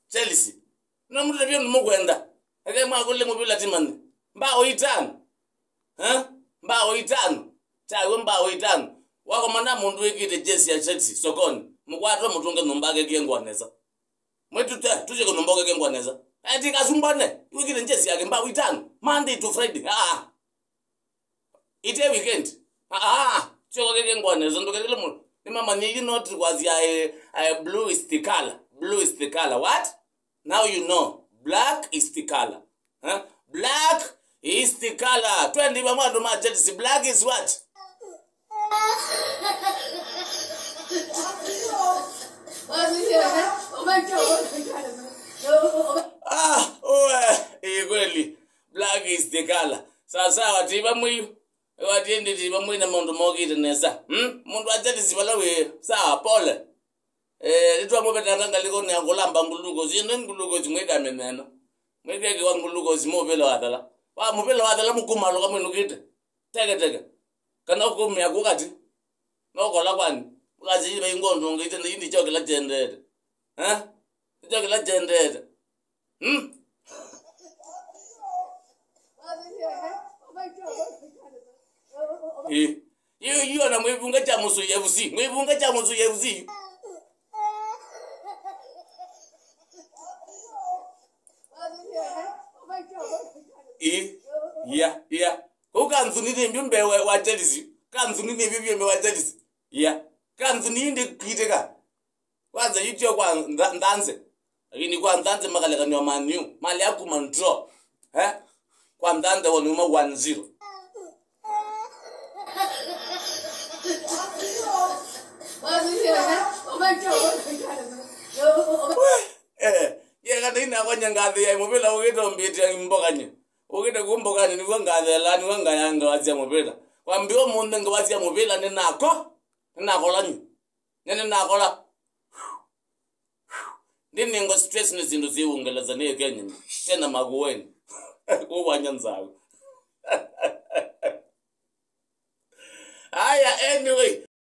Chelsea no mtu byo mugwenda ake mwakole mubila timani mbawo itano mbawo itano chawe mbawo itano wako mana mundu wikite jesi ya Chelsea sokoni mukwato mutunge nombake kengwaneza mwetu tuje ko nombake kengwaneza ati kasumbane wikite jesi yake mbawo itano Monday to Friday ite weekend choko kengwaneza ndokele mu ni mama ni not was ya blue is the color what now you know black is the color black is the color 20 bamwando ma Chelsea black is what kweli black is the color sasa watiba mwiyo watiende tiba mwina mundu mogite nesa mundu achati sibalawe sawa pole litwa mobetanga ngaliko ne angolamba nguluko zine nguluko zimweka meneno mweke kwa nguluko zimobelo adala wa mobelo adala mukumalo kamwe nukite teke kana ukumya kukati nokola kwani ukazi ibe ingondo ngite ndi chokela jendede chokela jendede you na mwibunga cha musu FC mwibunga cha musu FC yeah ukanzuni ndimbe wa Chelsea kanzuni ndimbe wa Chelsea yeah kanzuni ndikiteka kwanza yicho kwa ndanze lakini kwa ndanze makaleka ni Man U mali yako man draw kwa ndanze wonuma 1-0 kana ina kwanya ngadhe ya mobela ukito mbiti mbokanye ukito kumbokanye niwo ngadhe lani wangayanga wazia mobela kwambiwa munde ngwazia mobela ninako lani nene nakola ndini ngo stress nezinto ziungelaza nekenye tena makuweni kuwanya nzawo aya anyway